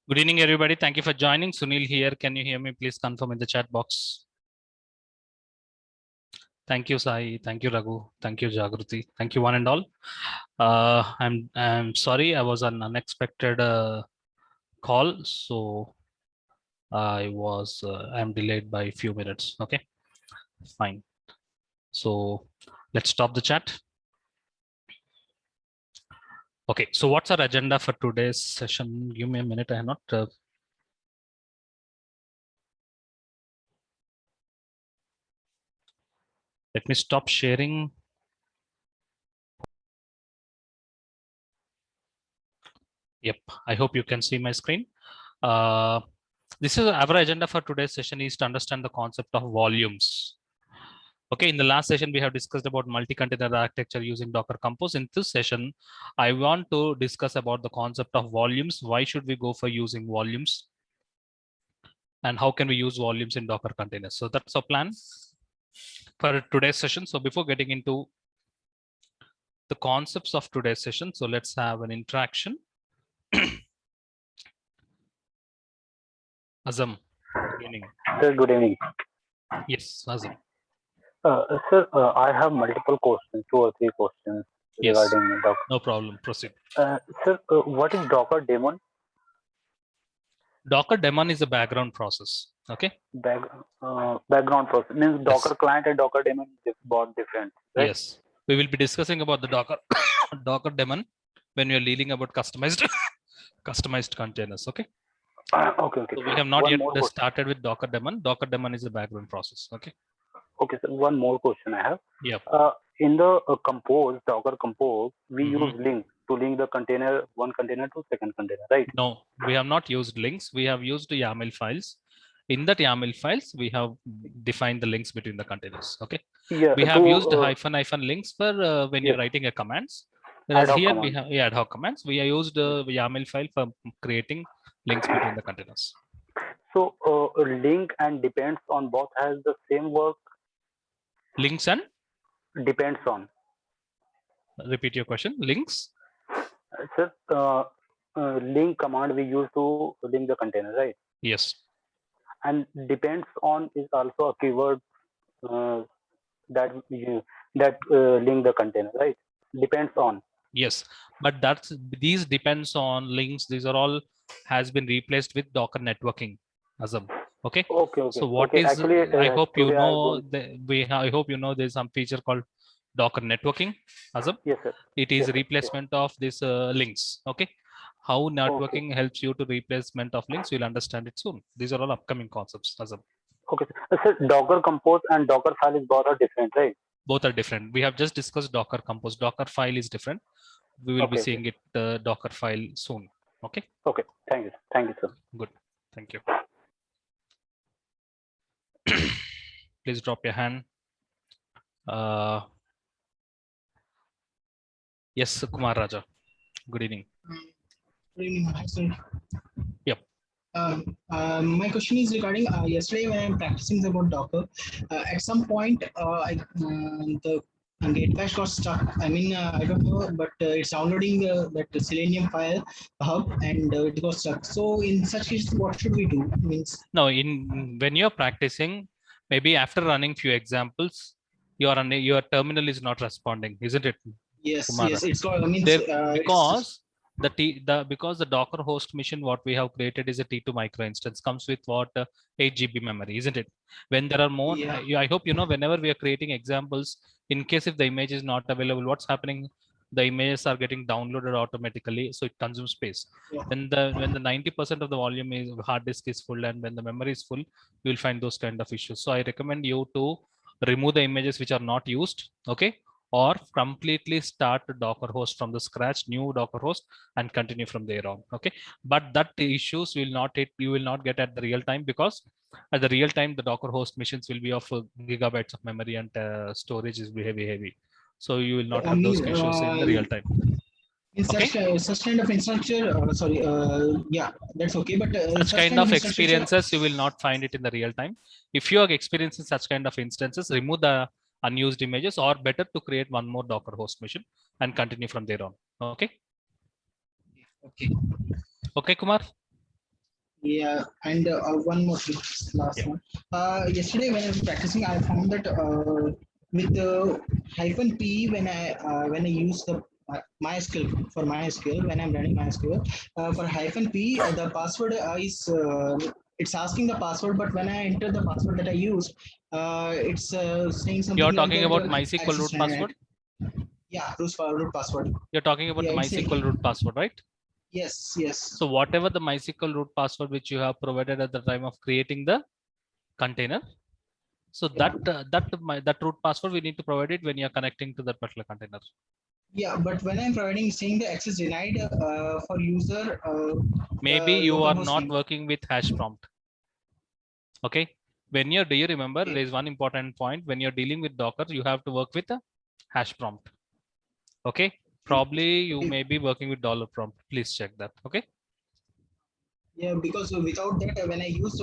Good evening, everybody. Thank you for joining. Sunil here. Can you hear me? Please confirm in the chat box. Thank you, Sai. Thank you, Raghu. Thank you, Jagruti. Thank you, one and all. I'm sorry, I was an unexpected call, so I'm delayed by a few minutes. Okay, fine. So let's stop the chat. Okay, so what's our agenda for today's session? Give me a minute. I have not. Let me stop sharing. Yep, I hope you can see my screen. This is our agenda for today's session is to understand the concept of volumes. Okay, in the last session, we have discussed about multi-container architecture using Docker Compose. In this session, I want to discuss about the concept of volumes. Why should we go for using volumes? And how can we use volumes in Docker containers? So that's our plan for today's session. So before getting into the concepts of today's session, so let's have an interaction. Azam, good evening. Sir, good evening. Yes, Azam. Sir, I have multiple questions, 2 or 3 questions Yes, regarding Docker. no problem. Proceed. Sir, what is Docker daemon? Docker daemon is a background process. Okay. Background process means Docker Yes. client and Docker daemon is both different, right? Yes. We will be discussing about the Docker Docker daemon when we are leading about customized containers. Okay. Okay. So we have not One yet more question. started with Docker daemon. Docker daemon is a background process. Okay. Okay, sir. One more question I have. Yep. In the Compose, Docker Compose, we Mhm. use link to link the container, one container to second container, right? No, we have not used links. We have used YAML files. In that YAML files, we have defined the links between the containers. Okay. Yeah. We have used hyphen links for when Yes, you're writing a commands. ad Whereas hoc here we command. have ad hoc commands. We have used YAML file for creating links between the containers. So link and depends on both has the same work. Links and Depends on. repeat your question. Links. Sir, link command we use to link the container, right? Yes. And depends on is also a keyword uh, that link the container, right? Depends on. Yes, but these depends on links. These are all has been replaced with Docker networking, Azam. Okay. So what Okay. is? Actually, I hope you today I know. don't. I hope you know there's some feature called Docker networking, Azam. Yes, sir. It is Yes, sir. Yes. replacement of this links. Okay. How Okay. networking helps you to replacement of links? You'll understand it soon. These are all upcoming concepts, Azam. Okay. Sir, Docker Compose and Docker file is both are different, right? Both are different. We have just discussed Docker Compose. Docker file is different. We will be Okay. seeing it Docker file soon. Okay. Okay. Thank you. Thank you, sir. Good. Thank you. Please drop your hand. Yes, Kumar Raja. Good evening. Good evening, sir. Yep. My question is regarding yesterday when I'm practicing about Docker. At some point, the gate cache got stuck. I mean, I don't know, but it's downloading that Selenium file hub and it got stuck. So in such cases, what should we do? Means no, when you're practicing, maybe after running few examples, your terminal is not responding, isn't it? Yes, Kumar? yes, it's got. I mean, because because the Docker host mission what we have created is a T2 micro instance comes with what 8 GB memory, isn't it? When there are more, yeah. I hope you know whenever we are creating examples, in case if the image is not available, what's happening? The images are getting downloaded automatically, so it consumes space. Yeah. When the 90% of the volume is hard disk is full, and when the memory is full, you will find those kind of issues. So I recommend you to remove the images which are not used. Okay, or completely start a Docker host from the scratch, new Docker host, and continue from there on. Okay, but that issues will not hit, you will not get at the real time, because at the real time the Docker host machines will be of gigabytes of memory, and storage is heavy. So you will not have those issues in the real time. In such kind of infrastructure, yeah, that's okay. But such kind of experiences you will not find it in the real time. If you are experiencing such kind of instances, remove the unused images, or better to create one more Docker host machine and continue from there on. Okay. Okay. Okay, Kumar. Yeah, and one more thing, last Yeah. one. Yesterday when I was practicing, I found that with the hyphen p when I use the MySQL for MySQL when I'm running MySQL for hyphen p the password is it's asking the password, but when I enter the password that I used, it's saying something You're like talking that about MySQL access root denied. password. Yeah, root password. You're talking about Yeah, the it's MySQL root password, right? yes, yes. So whatever the MySQL root password which you have provided at the time of creating the container, so Yeah. that root password we need to provide it when you're connecting to that particular container. Yeah, but when I'm providing saying the access denied for user, Maybe you are localhost not name. working with hash prompt. Okay. When you're, do you remember Okay. there is one important point when you're dealing with Docker, you have to work with a hash prompt. Okay. Probably you Okay. may be working with dollar prompt. Please check that. Okay. Yeah, because without that, when I use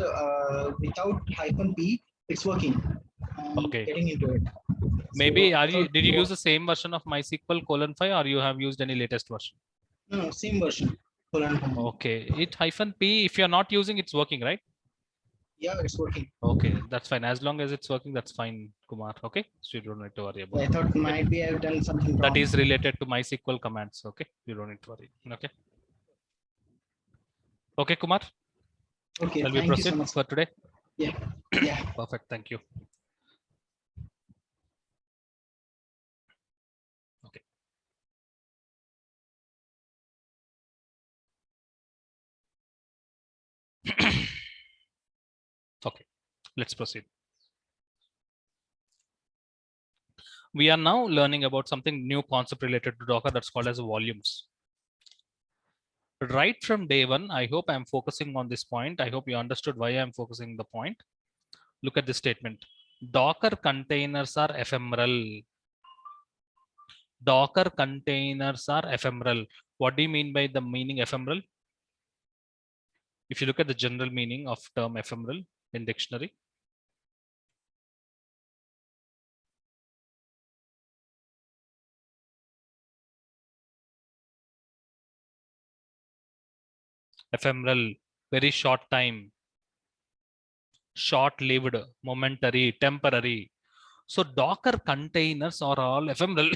without hyphen p, it's working. I'm Okay. getting into it. Maybe So I thought, did you use the same version of MySQL :5 or you have used any latest version? no, same version. Colon. Okay. It hyphen P, if you're not using, it's working, right? Yeah, it's working. Okay, that's fine. As long as it's working, that's fine, Kumar. Okay. So you don't need to worry about I it. thought Okay. might be I've done something That wrong. is related to MySQL commands. Okay. You don't need to worry. Okay. Okay, Kumar. Okay, Shall we thank you so proceed much. for today? Yeah, yeah. Perfect. Thank you. Okay. Okay. Let's proceed. We are now learning about something new concept related to Docker that's called as volumes. Right from day one, I hope I'm focusing on this point. I hope you understood why I'm focusing the point. Look at this statement. Docker containers are ephemeral. Docker containers are ephemeral. What do you mean by the meaning ephemeral? If you look at the general meaning of term ephemeral in dictionary, ephemeral, very short time, short-lived, momentary, temporary. So Docker containers are all ephemeral.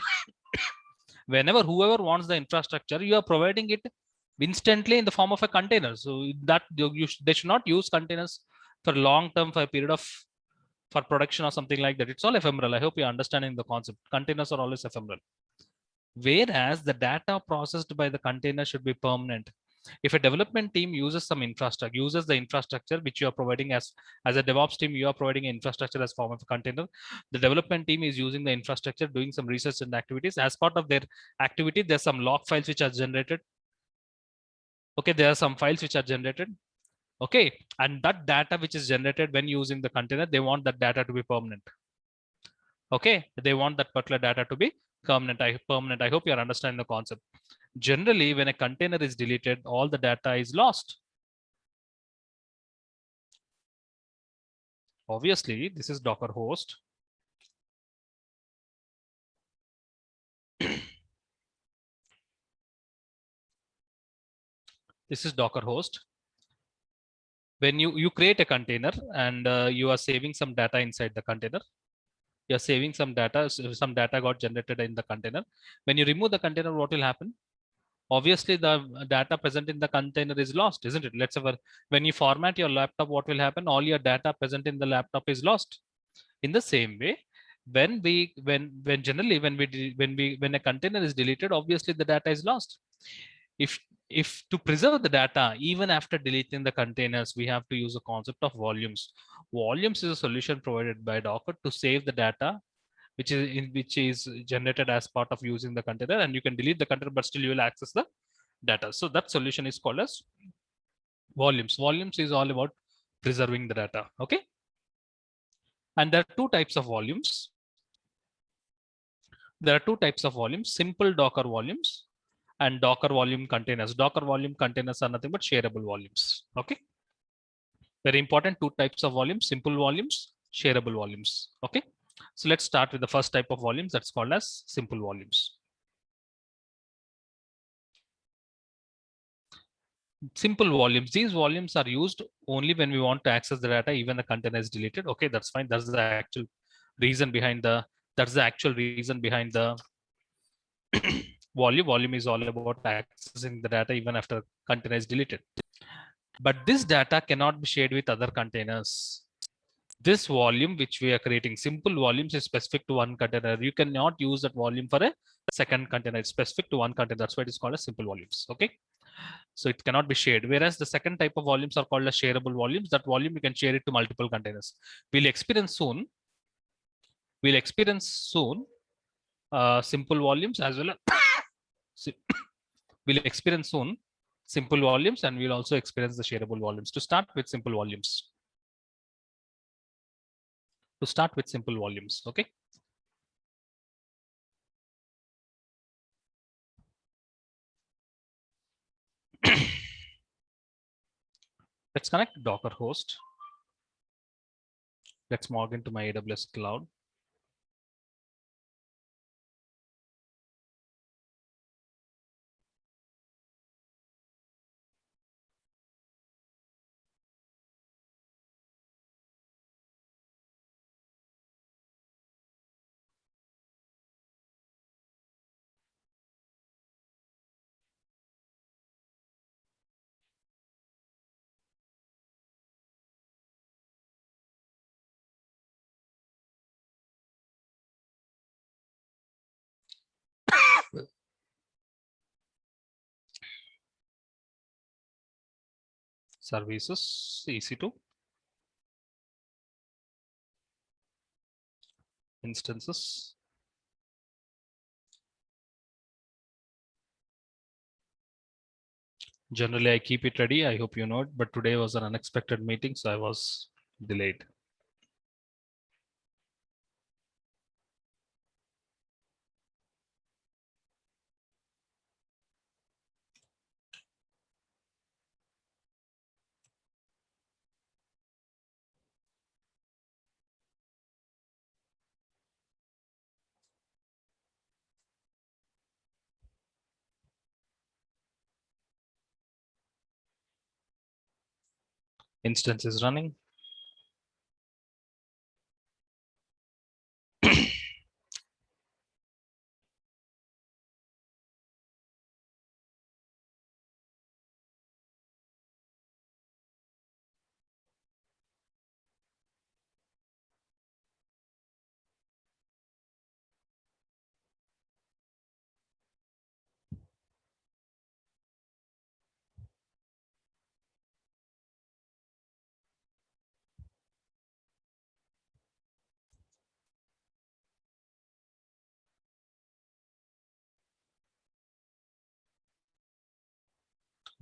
Whenever whoever wants the infrastructure, you are providing it instantly in the form of a container. So that they should not use containers for long term for a period of for production or something like that. It's all ephemeral. I hope you're understanding the concept. Containers are always ephemeral. Whereas the data processed by the container should be permanent. If a development team uses some infrastructure, uses the infrastructure which you are providing as a DevOps team, you are providing an infrastructure as form of a container. The development team is using the infrastructure, doing some research and activities. As part of their activity, there's some log files which are generated. Okay, there are some files which are generated. Okay, and that data which is generated when using the container, they want that data to be permanent. Okay, they want that particular data to be permanent. I hope you are understanding the concept. Generally, when a container is deleted, all the data is lost. Obviously, this is Docker host. This is Docker host. When you create a container and you are saving some data inside the container, you're saving some data got generated in the container. When you remove the container, what will happen? Obviously, the data present in the container is lost, isn't it? Let's say when you format your laptop, what will happen? All your data present in the laptop is lost. In the same way, when a container is deleted, obviously the data is lost. If to preserve the data even after deleting the containers, we have to use a concept of volumes. Volumes is a solution provided by Docker to save the data which is generated as part of using the container, and you can delete the container but still you will access the data. So that solution is called as volumes. Volumes is all about preserving the data. Okay, and there are two types of volumes. There are two types of volumes: simple Docker volumes and Docker volume containers. Docker volume containers are nothing but shareable volumes. Okay, very important. Two types of volumes: simple volumes, shareable volumes. Okay, so let's start with the first type of volumes, that's called as simple volumes. simple volumes. These volumes are used only when we want to access the data, even the container is deleted. Okay, that's fine. That's the actual reason behind the volume. Volume is all about accessing the data even after container is deleted. But this data cannot be shared with other containers. This volume which we are creating, simple volumes, is specific to one container. You cannot use that volume for a second container. It's specific to one container. That's why it is called as simple volumes. Okay. So it cannot be shared. Whereas the second type of volumes are called as shareable volumes. That volume you can share it to multiple containers. We'll experience soon simple volumes as well as we'll experience soon simple volumes, and we'll also experience the shareable volumes. To start with simple volumes. Okay. Let's connect Docker host. Let's log into my AWS cloud. Services, EC2. Instances. Generally, I keep it ready. I hope you know it, but today was an unexpected meeting, so I was delayed. Instance is running.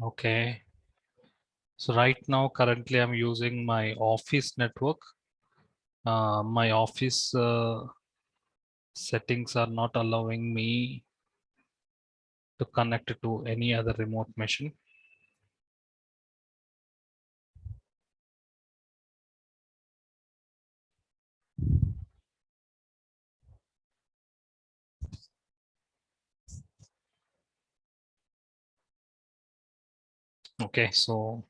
Okay. So right now, currently, I'm using my office network. My office settings are not allowing me to connect to any other remote machine. Okay, so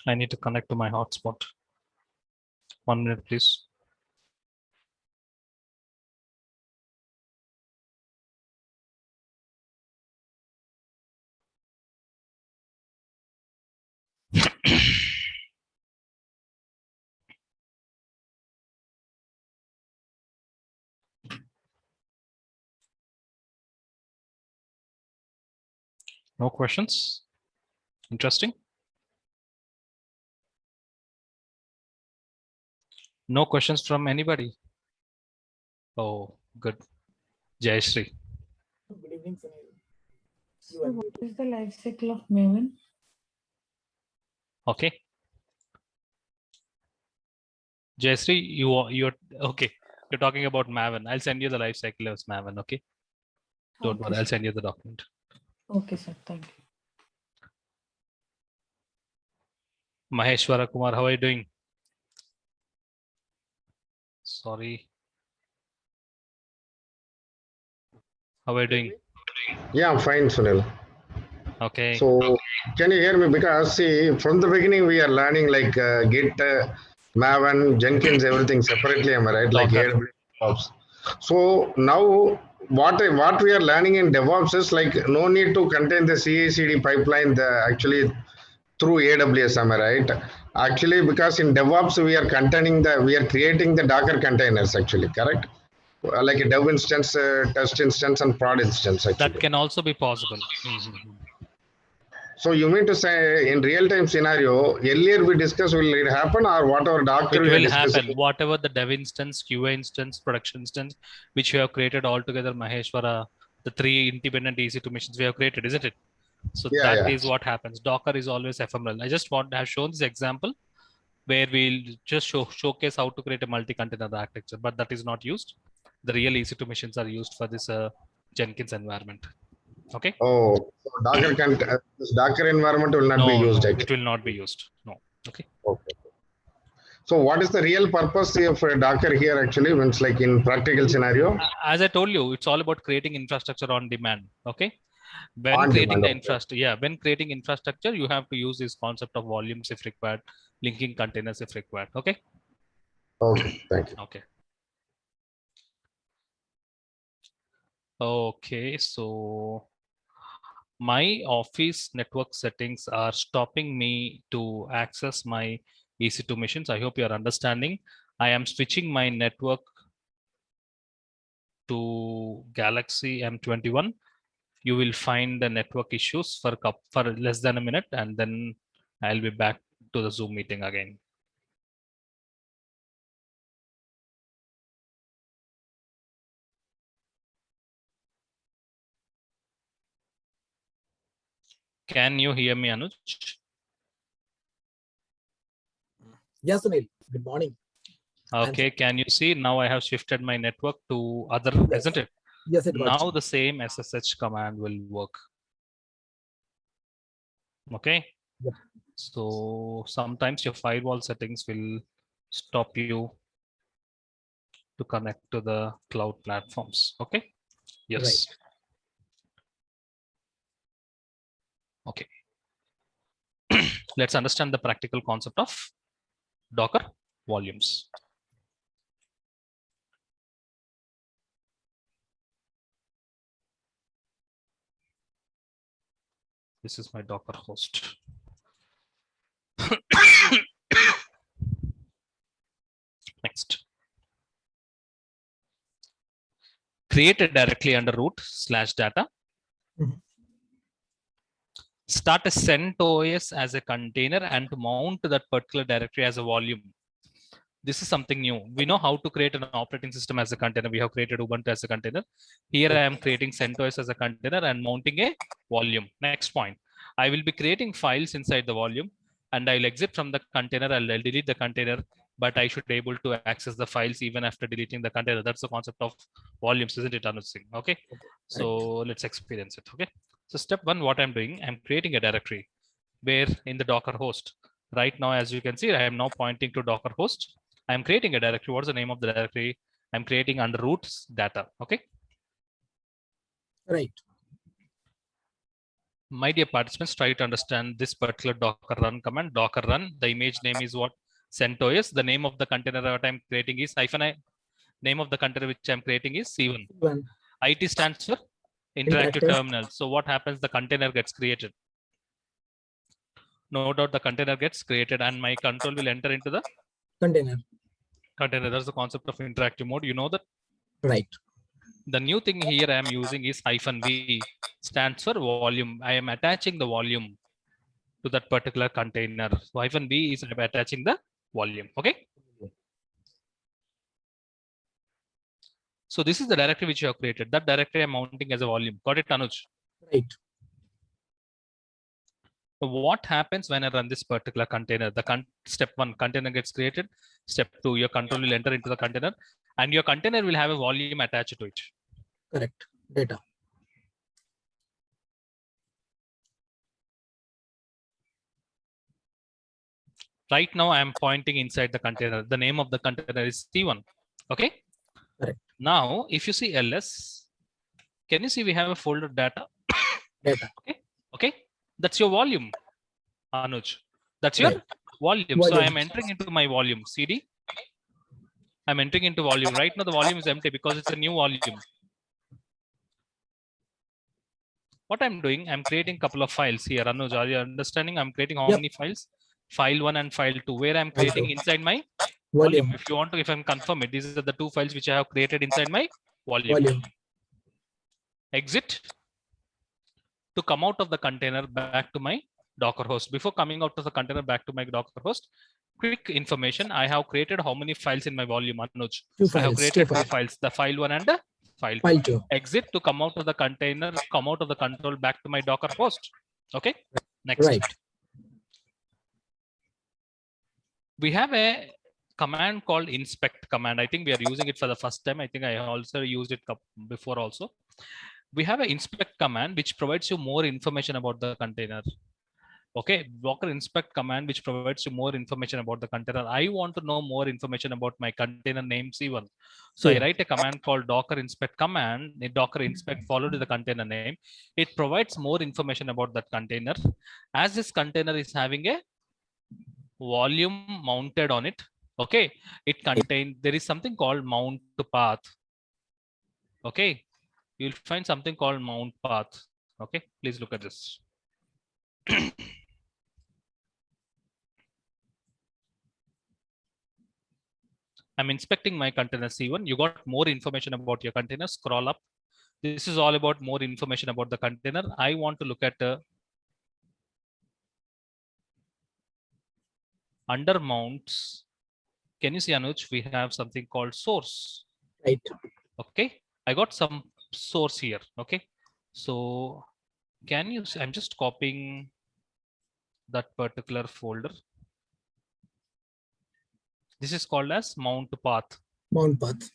I need to connect to my hotspot. 1 minute, please. No questions? Interesting. No questions from anybody. Oh, good. Jai Shri. Good evening, Sunil. So what is the life cycle of Maven? Okay. Jai Shri, you're okay. You're talking about Maven. I'll send you the life cycle of Maven. Okay. Don't Okay, worry. I'll sir. send you the document. Okay, sir. Thank you. Maheshwara Kumar, how are you doing? Sorry. How are you doing? Yeah, I'm fine, Sunil. Okay. So, can you hear me? Because see, from the beginning we are learning like Git, Maven, Jenkins, everything separately. Am I right? Like Docker. AWS DevOps. So now what we are learning in DevOps is like no need to contain the CI/CD pipeline. Actually through AWS. Am I right? Actually, because in DevOps we are creating the Docker containers. Actually, correct? Like a dev instance, test instance, and prod instance. That Actually. can also be possible. Mhm. So you mean to say in real time scenario, earlier we discussed will it happen or whatever Docker It we are will discussing? happen. Whatever the dev instance, QA instance, production instance, which you have created all together, Maheshwara, the 3 independent EC2 machines we have created, isn't it? So Yeah, that yeah. is what happens. Docker is always ephemeral. I just want to have shown this example where we'll just showcase how to create a multi-container architecture, but that is not used. The real EC2 machines are used for this Jenkins environment. Okay. Oh, so this Docker environment will not be used. No, Actually. it will not be used. No. Okay. Okay. So what is the real purpose of Docker here actually? When it's like in practical scenario? As I told you, it's all about creating infrastructure on demand. Okay. When On creating demand, the okay. infrastructure, when creating infrastructure, you have to use this concept of volumes if required, linking containers if required. Okay. Okay, thank you. Okay. Okay, so my office network settings are stopping me to access my EC2 machines. I hope you are understanding. I am switching my network to Galaxy M21. You will find the network issues for less than a minute, and then I'll be back to the Zoom meeting again. Can you hear me, Anuj? Yes, Sunil. Good morning. Okay, can you see now I have shifted my network to other, Yes. isn't it? Yes, it works. Now the same SSH command will work. Okay. Yep. So sometimes your firewall settings will stop you to connect to the cloud platforms. Okay. Yes. Okay. Let's understand the practical concept of Docker volumes. This is my Docker host. Next. Create it directly under root/data. Mhm. Start a CentOS as a container and to mount that particular directory as a volume. This is something new. We know how to create an operating system as a container. We have created Ubuntu as a container. Here I am creating CentOS as a container and mounting a volume. Next point. I will be creating files inside the volume and I'll exit from the container. I'll delete the container, but I should be able to access the files even after deleting the container. That's the concept of volumes, isn't it, Anuj Singh? Okay. So let's experience it. Okay. So step one, what I'm doing, I'm creating a directory where in the Docker host. Right now, as you can see, I am now pointing to Docker host. I'm creating a directory. What's the name of the directory? I'm creating under roots data. Okay. Right. My dear participants, try to understand this particular Docker run command. Docker run. The image name is what? CentOS. The name of the container that I'm creating is -i. Name of the container which I'm creating is C1. One. IT stands for interactive Interactive. terminal. So what happens? The container gets created. No doubt the container gets created and my control will enter into the Container. container. That's the concept of interactive mode. You know that. Right. The new thing here I am using is -v, stands for volume. I am attaching the volume to that particular container. So -v is I'm attaching the volume. Okay. So this is the directory which you have created. That directory I'm mounting as a volume. Got it, Anuj? Right. So what happens when I run this particular container? The step one, container gets created. Step two, your control will enter into the container and your container will have a volume attached to it. Correct. Data. Right now I am pointing inside the container. The name of the container is C1. Okay. Correct. Now, if you see ls, Can you see we have a folder data? Data. Okay. That's your volume, Anuj. That's your Right. volume. So I am Volume. entering into my volume CD. I'm entering into volume. Right now the volume is empty because it's a new volume. What I'm doing, I'm creating a couple of files here. Anuj, are you understanding? I'm creating how Yep. many files? File 1 and file 2, where I'm File creating 2. inside my Volume. volume. If you want to, if I'm confirm it, these are the 2 files which I have created inside my volume. Volume. Exit to come out of the container back to my Docker host. Before coming out of the container back to my Docker host, quick information. I have created how many files in my volume, Anuj? Two I have files. created Two 2 files. files, the file 1 and the file 2. File 2. Exit to come out of the container, come out of the control back to my Docker host. Okay. Next. Right. We have a command called inspect command. I think we are using it for the first time. I think I also used it before also. We have an inspect command which provides you more information about the container. Okay, Docker inspect command which provides you more information about the container. I want to know more information about my container name C1. So I write a command called Docker inspect command. The Docker inspect followed to the container name. It provides more information about that container. As this container is having a volume mounted on it. Okay, it contains, there is something called mount path. Okay, you'll find something called mount path. Okay, please look at this. I'm inspecting my container C1. You got more information about your container. Scroll up. This is all about more information about the container. I want to look at under mounts. Can you see, Anuj? We have something called source. Right. Okay, I got some source here. Okay, so can you see? I'm just copying that particular folder. This is called as mount path. Mount path.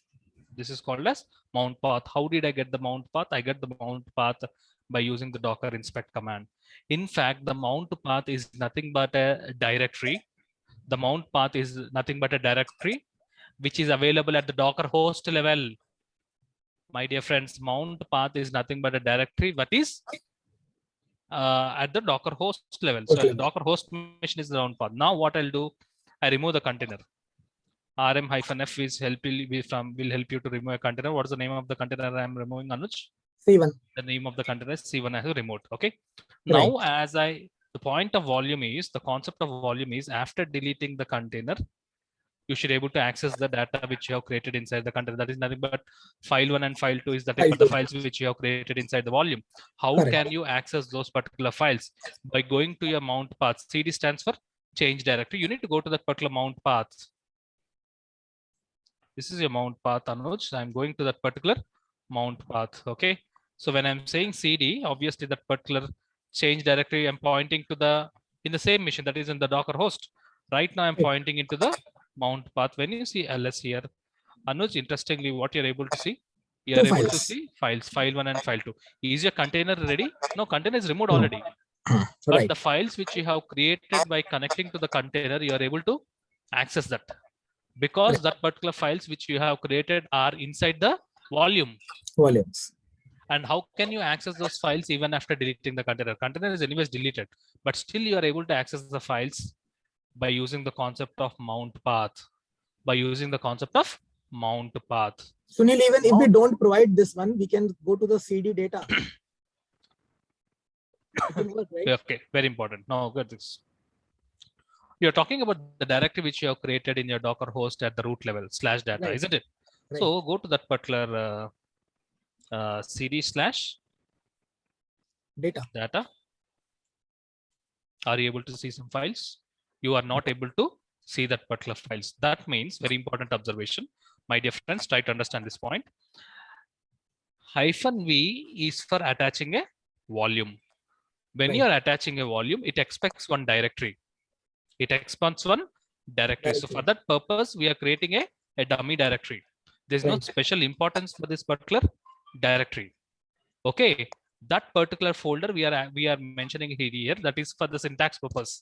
This is called as mount path. How did I get the mount path? I get the mount path by using the Docker inspect command. In fact, the mount path is nothing but a directory. The mount path is nothing but a directory which is available at the Docker host level. My dear friends, mount path is nothing but a directory that is at the Docker host level. So Okay. the Docker host machine is the mount path. Now what I'll do, I remove the container. rm-f is will help you to remove a container. What is the name of the container I'm removing, Anuj? C1. The name of the container is C1 as a remote. Okay. Right. Now, the point of volume is, the concept of volume is after deleting the container, you should be able to access the data which you have created inside the container. That is nothing but file 1 and file 2 is the type of the files which you have created inside the volume. How Correct. can you access those particular files? By going to your mount path. CD stands for change directory. You need to go to that particular mount path. This is your mount path, Anuj. I'm going to that particular mount path. Okay. So when I'm saying CD, obviously that particular change directory, I'm pointing to in the same machine, that is in the Docker host. Right now I'm pointing into the mount path. When you see ls here, Anuj, interestingly, what you're able to see, you're able to see files, file 1 and file 2. Is your container ready? No, container is removed already. But Right. the files which you have created by connecting to the container, you are able to access that. Because that particular files which you have created are inside the volume. Volumes. And how can you access those files even after deleting the container? Container is anyways deleted, but still you are able to access the files by using the concept of mount path. By using the concept of mount path. Sunil, even if we don't provide this one, we can go to the CD data. It will work, right? Okay, very important. Now get this. You're talking about the directory which you have created in your Docker host at the root level /data, Right. isn't it? Right. So go to that particular cd /data. Are you able to see some files? You are not able to see that particular files. That means, very important observation. My dear friends, try to understand this point. -v is for attaching a volume. When Right. you are attaching a volume, it expects one directory. It expects one directory. So for that purpose, we are creating a dummy directory. There's no Right. special importance for this particular directory. Okay, that particular folder we are mentioning here, that is for the syntax purpose.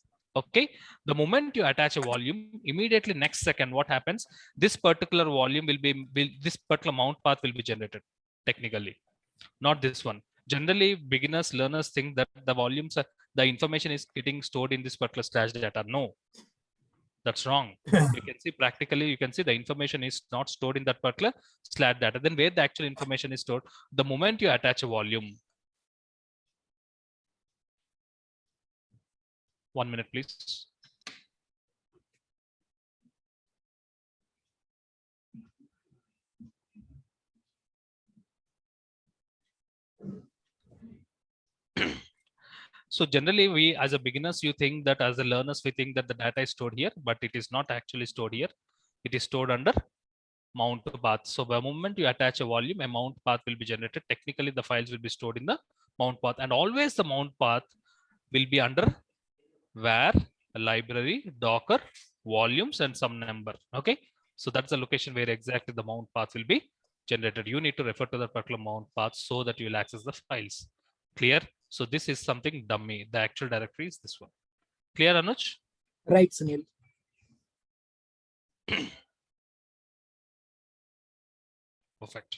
Okay, the moment you attach a volume, immediately next second, what happens? This particular volume this particular mount path will be generated technically. not this one. Generally, beginners, learners think that the volumes, the information is getting stored in this particular slash data. No, that's wrong. You can see practically, you can see the information is not stored in that particular slash data. Then where the actual information is stored, the moment you attach a volume. 1 minute, please. So generally, we as a beginners, you think that as a learners, we think that the data is stored here, but it is not actually stored here. It is stored under mount path. So the moment you attach a volume, a mount path will be generated. Technically, the files will be stored in the mount path, and always the mount path will be under where library, Docker, volumes, and some number. Okay, so that's the location where exactly the mount path will be generated. You need to refer to the particular mount path so that you will access the files. Clear? So this is something dummy. The actual directory is this one. Clear, Anuj? Right, Sunil. Perfect.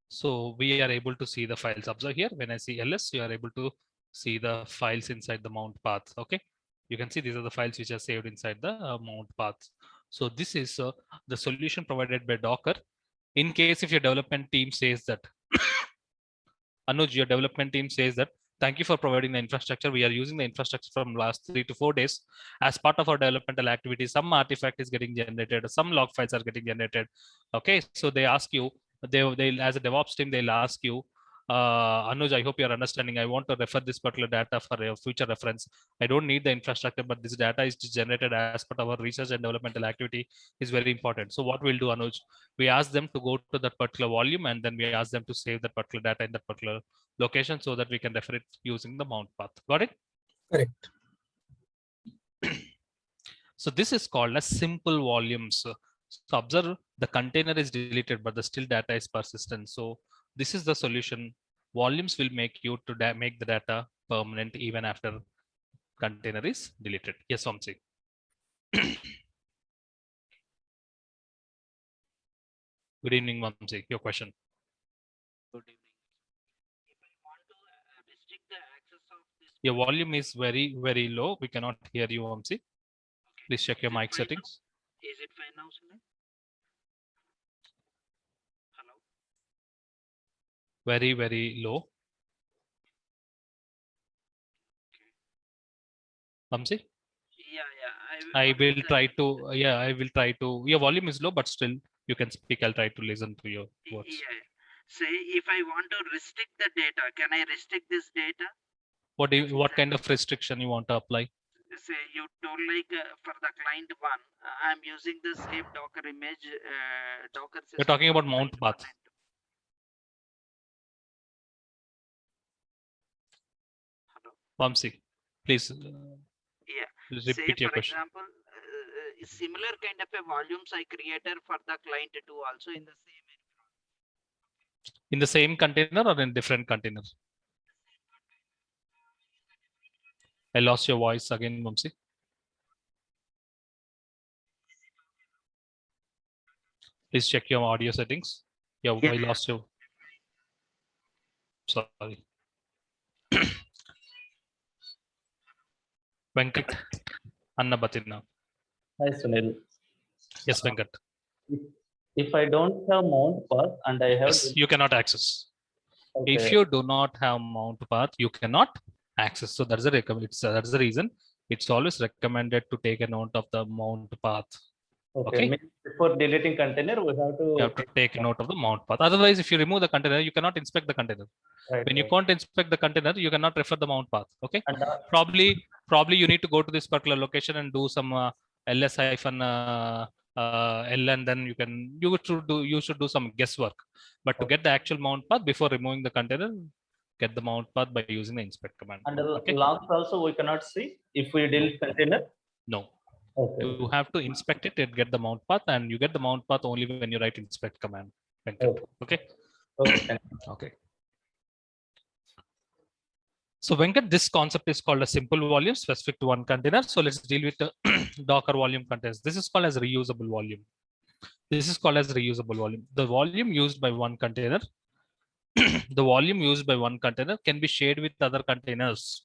So we are able to see the files. Observe here, when I see ls, you are able to see the files inside the mount path. Okay, you can see these are the files which are saved inside the mount path. So this is the solution provided by Docker. In case if your development team says that, Anuj, your development team says that, thank you for providing the infrastructure. We are using the infrastructure from last 3 to 4 days. As part of our developmental activity, some artifact is getting generated, some log files are getting generated. Okay, so they ask you, they as a DevOps team, they'll ask you, Anuj, I hope you're understanding. I want to refer this particular data for a future reference. I don't need the infrastructure, but this data is generated as part of our research and developmental activity is very important. So what we'll do, Anuj, we ask them to go to that particular volume, and then we ask them to save that particular data in that particular location so that we can refer it using the mount path. Got it? Correct. So this is called as simple volumes. So observe, the container is deleted, but the still data is persistent. So this is the solution. Volumes will make you to make the data permanent even after container is deleted. Yes, Vamsi. Good evening, Vamsi. Your question. Good evening. If I want to restrict the access of this, Your volume is very, very low. We cannot hear you, Vamsi. okay. Please check your Is it mic fine now? settings. Is it fine now, Sunil? Hello. Very, very low. Vamsi? Yeah. I what is will the- try to, yeah, I will try to, your volume is low, but still you can speak. I'll try to listen to your words. Yeah. Say if I want to restrict the data, can I restrict this data? What kind of restriction you want to apply? Say you told like for the client one, I'm using the same Docker image, Docker system. You're talking for about mount client one path. and two. Hello. Vamsi, please Yeah. repeat Say your for question. example, similar kind of a volumes I created for the client two also in the same environment. In the same container or in different container? I lost your voice again, Vamsi. Please check your audio settings. Yeah, Yeah. I lost you. Sorry. Venkat, Anna Batina. Hi Sunil. Yes, Venkat. If I don't have mount path and I have Yes, you cannot access. If okay, you do not have mount path, you cannot access. So that's the that's the reason it's always recommended to take a note of the mount path. okay. means before deleting container we have to You have to take note of the mount path. Otherwise, if you remove the container, you cannot inspect the container. right, When you right. can't inspect the container, you cannot refer the mount path. Okay. And Probably you need to go to this particular location and do some ls hyphen l, and then you should do some guesswork. But to get the actual mount path before removing the container, get the mount path by using the inspect command. and the Okay. logs also we cannot see if we delete container. No. Okay. You have to inspect it and get the mount path, and you get the mount path only when you write inspect command. Venkat. Okay. Okay. Thank you. Okay. So Venkat, this concept is called a simple volume specific to one container. So let's deal with the Docker volume containers. This is called as reusable volume. This is called as reusable volume. The volume used by one container the volume used by one container can be shared with other containers.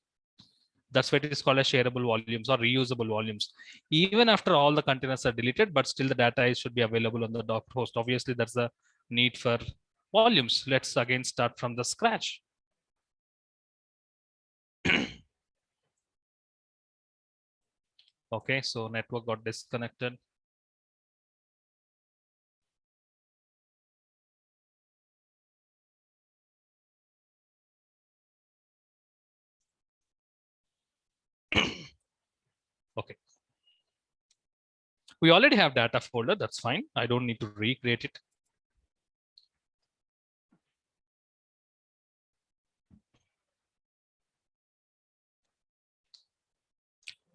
That's why it is called as shareable volumes or reusable volumes. Even after all the containers are deleted, but still the data should be available on the Docker host. Obviously, that's the need for volumes. Let's again start from the scratch. Okay, so network got disconnected. Okay. We already have data folder, that's fine. I don't need to recreate it.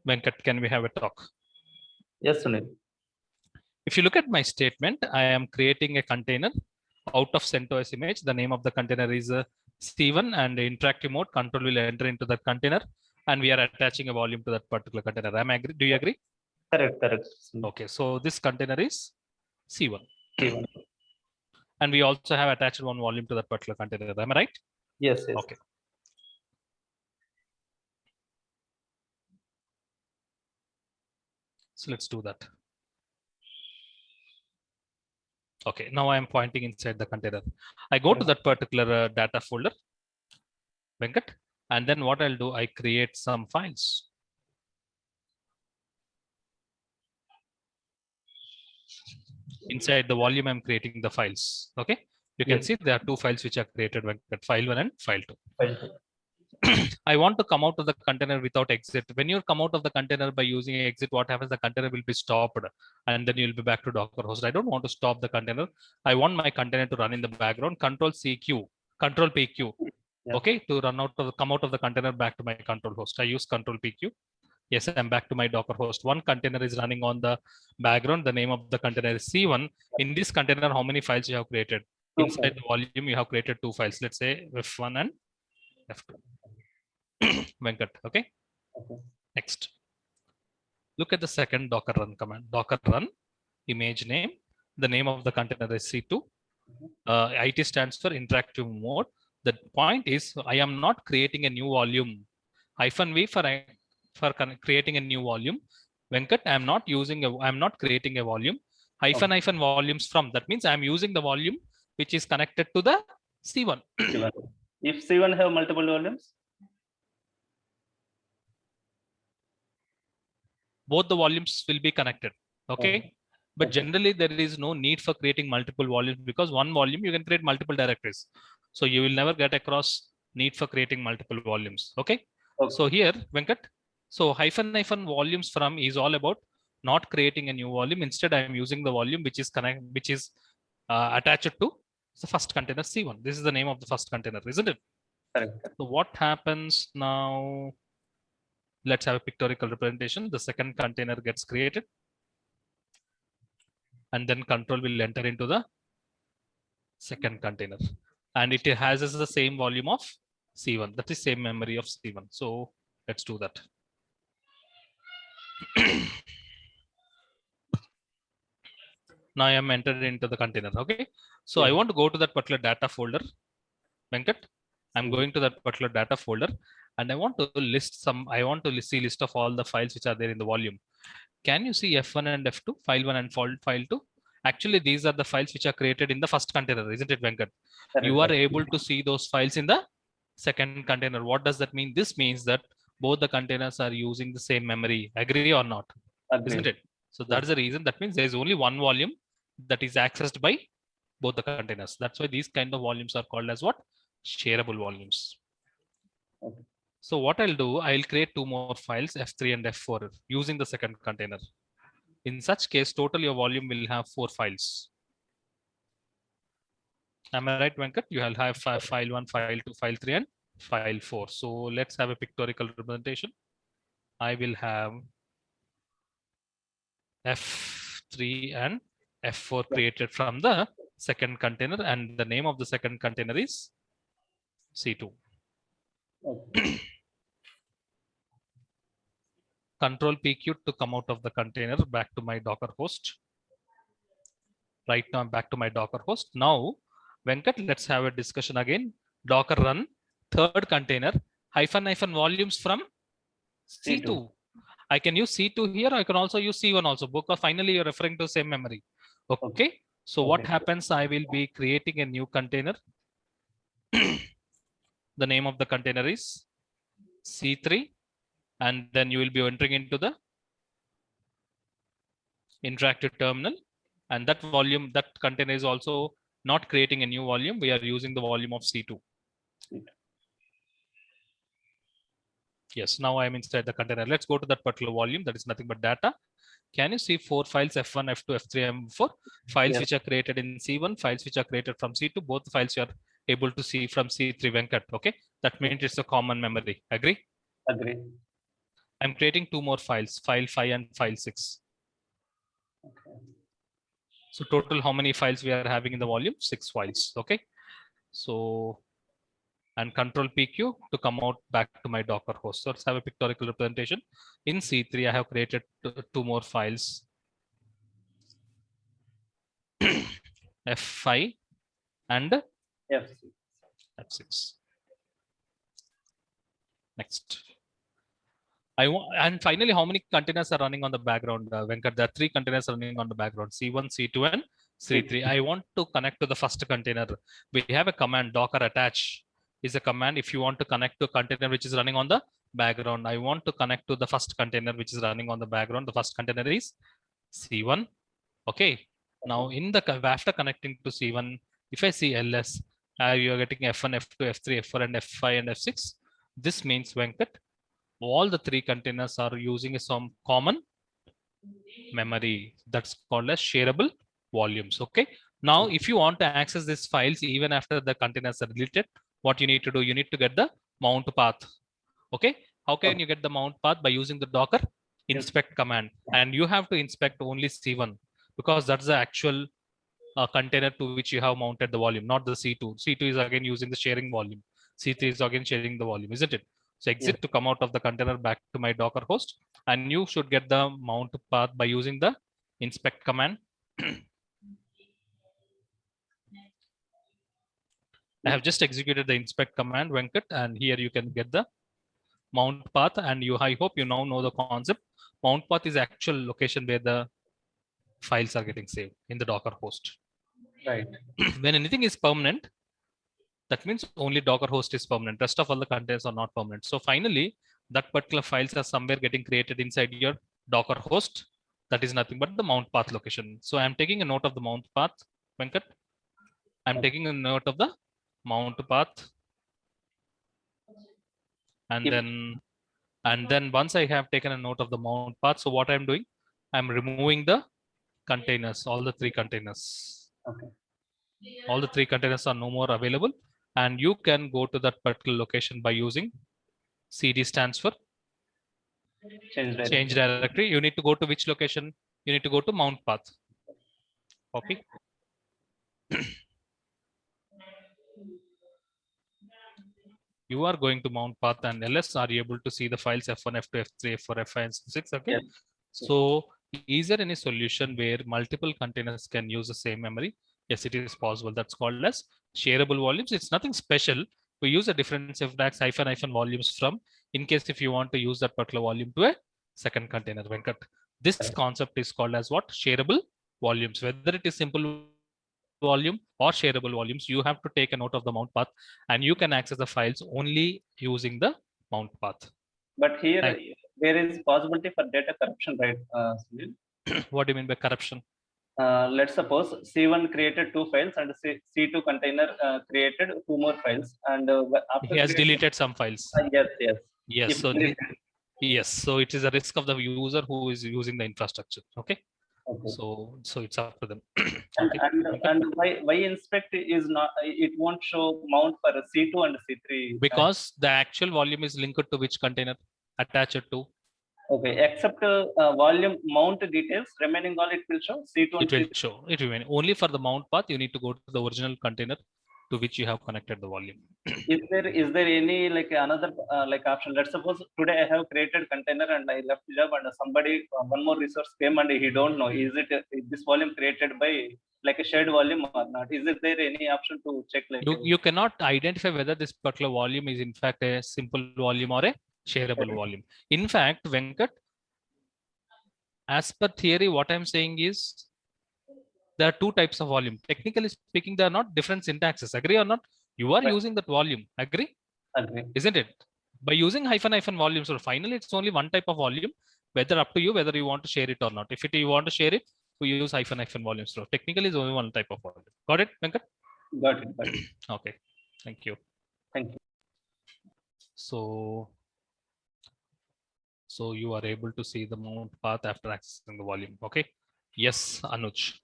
Venkat, can we have a talk? Yes, Sunil. If you look at my statement, I am creating a container out of CentOS image. The name of the container is C1, and the interactive mode control will enter into the container, and we are attaching a volume to that particular container. Am I agree? Do you agree? Correct, correct. Sunil. Okay, so this container is C1. C1. And we also have attached one volume to that particular container. Am I right? Yes, yes. Okay. So let's do that. Okay, now I am pointing inside the container. I go to that particular data folder, Venkat, and then what I'll do, I create some files. Inside the volume, I'm creating the files. Okay, you can Yes. see there are two files which are created, Venkat, file 1 and file 2. File 2. I want to come out of the container without exit. When you come out of the container by using exit, what happens? The container will be stopped and then you'll be back to Docker host. I don't want to stop the container. I want my container to run in the background. Control CQ, Control PQ. Yeah. Okay, to run out of come out of the container back to my control host. I use Control PQ. Yes, I'm back to my Docker host. One container is running on the background. The name of the container is C1. In this container, how many files you have created? Inside the volume, you have created two files. Let's say F1 and F2. Venkat, okay? Okay. Next. Look at the second Docker run command. Docker run, image name. The name of the container is C2. IT stands for interactive mode. The point is, I am not creating a new volume. -V for creating a new volume. Venkat, I'm not creating a volume. -hyphen volumes from. That means I'm using the volume which is connected to the C1. C1. If C1 have multiple volumes, both the volumes will be connected. Okay. But generally, there is no need for creating multiple volumes because one volume you can create multiple directories. So you will never get across need for creating multiple volumes. Okay. So here, Venkat, so -hyphen volumes from is all about not creating a new volume. Instead, I am using the volume which is attached to the first container C1. This is the name of the first container, isn't it? correct. So what happens now? Let's have a pictorial representation. The second container gets created. And then control will enter into the second container. And it has the same volume of C1. That is same memory of C1. So let's do that. Now I am entered into the container. Okay. So I want to go to that particular data folder. Venkat, I'm going to that particular data folder and I want to see list of all the files which are there in the volume. Can you see F1 and F2, file 1 and file 2? Actually, these are the files which are created in the first container, isn't it, Venkat? You are able to see those files in the second container. What does that mean? This means that both the containers are using the same memory. Agree or not? Agree. Isn't it? So that's the reason. That means there's only one volume that is accessed by both the containers. That's why these kind of volumes are called as what? Shareable volumes. Okay. So what I'll do, I'll create two more files, F3 and F4, using the second container. In such case, total your volume will have 4 files. Am I right, Venkat? You will have file 1, file 2, file 3, and file 4. So let's have a pictorial representation. I will have F3 and F4 created from the second container, and the name of the second container is C2. Okay. Control PQ to come out of the container back to my Docker host. Right now I'm back to my Docker host. Now Venkat, let's have a discussion again. Docker run third container -- volumes from C2. I can use C2 here. I can also use C1 also, because finally you're referring to same memory. Okay. So what Okay. happens? I will be creating a new container. The name of the container is C3, and then you will be entering into the interactive terminal, and that volume, that container is also not creating a new volume. We are using the volume of C2. Yes, now I'm inside the container. Let's go to that particular volume. That is nothing but data. Can you see 4 files, F1, F2, F3, M4, files Yes. which are created in C1, files which are created from C2, both files you are able to see from C3, Venkat. Okay, that means it's a common memory. Agree? Agree. I'm creating 2 more files, file 5 and file 6. Okay. So total, how many files we are having in the volume? 6 files. Okay. So, and control PQ to come out back to my Docker host. So let's have a pictorial representation. In C3, I have created 2 more files. F5 and F6. F6. Next. And finally, how many containers are running on the background? Venkat, there are 3 containers running on the background: C1, C2, and C3. I want to connect to the first container. We have a command, docker attach is a command. If you want to connect to a container which is running on the background, I want to connect to the first container which is running on the background. The first container is C1. Okay. Now in the, after connecting to C1, if I see ls, you are getting F1, F2, F3, F4, and F5 and F6. This means, Venkat, all the 3 containers are using some common memory. That's called as shareable volumes. Okay. Now, if you want to access these files even after the containers are deleted, what you need to do, you need to get the mount path. Okay. How can you get the mount path? By using the docker inspect command, and you have to inspect only C1, because that's the actual container to which you have mounted the volume, not the C2. C2 is again using the sharing volume. C3 is again sharing the volume, isn't it? So exit to come out of the container back to my Docker host, and you should get the mount path by using the inspect command. I have just executed the inspect command, Venkat, and here you can get the mount path, and I hope you now know the concept. Mount path is actual location where the files are getting saved in the Docker host. Right. When anything is permanent, that means only Docker host is permanent. Rest of all the containers are not permanent. So finally, that particular files are somewhere getting created inside your Docker host. That is nothing but the mount path location. So I'm taking a note of the mount path, Venkat. I'm taking a note of the mount path. And then once I have taken a note of the mount path, so what I'm doing, I'm removing the containers, all the 3 containers. Okay. All the 3 containers are no more available, and you can go to that particular location by using CD stands for change directory. You need to go to which location? You need to go to mount path. Copy. You are going to mount path, and ls are you able to see the files F1, F2, F3, F4, F5, and 6. Okay. Yes. So is there any solution where multiple containers can use the same memory? Yes, it is possible. That's called as shareable volumes. It's nothing special. We use a different syntax -- volumes from, in case if you want to use that particular volume to a second container, Venkat. This concept is called as what? Shareable volumes. Whether it is simple volume or shareable volumes, you have to take a note of the mount path, and you can access the files only using the mount path. But here there is possibility for data corruption, right, Sunil? What do you mean by corruption? Let's suppose C1 created 2 files and C2 container created 2 more files, and after he has deleted some files. Yes. So it is a risk of the user who is using the infrastructure. Okay. So it's up to them. Okay. And why inspect is not, it won't show mount for C2 and C3? Because the actual volume is linked to which container? Attached to. Okay, except volume mount details, remaining all it will show C2 and it will show. It will only for the mount path. You need to go to the original container to which you have connected the volume. Is there any like another like option? Let's suppose today I have created container and I left job and somebody one more resource came and he don't know is this volume created by like a shared volume or not? Is there any option to check like You cannot identify whether this particular volume is in fact a simple volume or a shareable volume. In fact, Venkat, as per theory, what I'm saying is there are two types of volume. Technically speaking, they are not different syntaxes. Agree or not? You are Right. using that volume. Agree? agree? Isn't it? By using hyphen volume, so finally it's only one type of volume, whether up to you whether you want to share it or not. If you want to share it, we use hyphen volume. So technically it's only one type of volume. Got it, Venkat? Got it. Got it. Okay, thank you. Thank you. So you are able to see the mount path after accessing the volume. Okay. Yes, Anuj.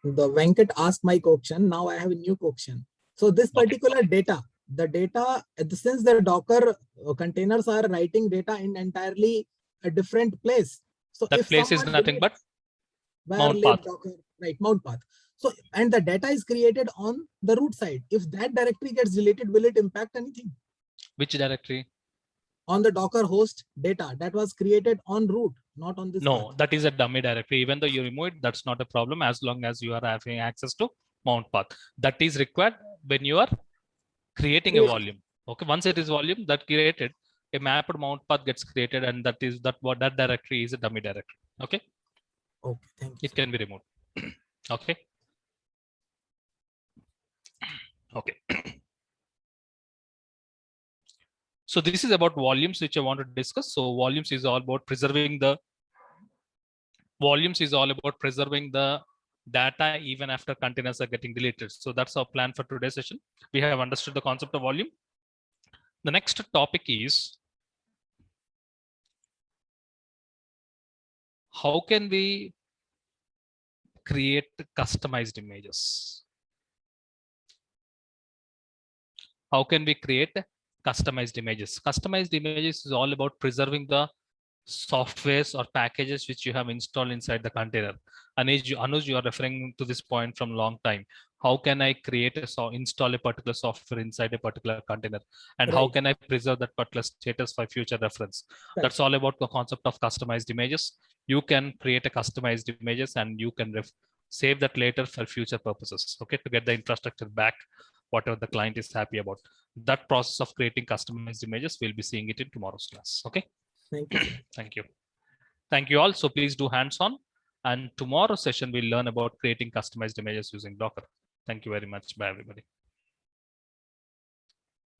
The Venkat asked my question. Now I have a new question. So this Okay. particular data, the data, since the Docker containers are writing data in entirely a different place. So That if place is someone nothing but where mount live path. Docker, right, mount path. So, and the data is created on the root side. If that directory gets deleted, will it impact anything? Which directory? On the Docker host data that was created on root, not on this No, path. that is a dummy directory. Even though you remove it, that's not a problem as long as you are having access to mount path. That is required when you are creating a volume. Okay, once it is volume that created, a mapped mount path gets created, and that directory is a dummy directory. Okay. Okay, thank you. It can be removed. Okay. Okay. So this is about volumes, which I want to discuss. So volumes is all about preserving the data even after containers are getting deleted. So that's our plan for today's session. We have understood the concept of volume. The next topic is how can we create customized images? How can we create customized images? Customized images is all about preserving the softwares or packages which you have installed inside the container. Anuj, you are referring to this point from long time. How can I install a particular software inside a particular container? And how Right. can I preserve that particular status for future reference? Right. That's all about the concept of customized images. You can create a customized images and you can save that later for future purposes. Okay, to get the infrastructure back, whatever the client is happy about. That process of creating customized images, we'll be seeing it in tomorrow's class. Okay. Thank you. Thank you. Thank you all. So please do hands-on. And tomorrow's session, we'll learn about creating customized images using Docker. Thank you very much. Bye, everybody.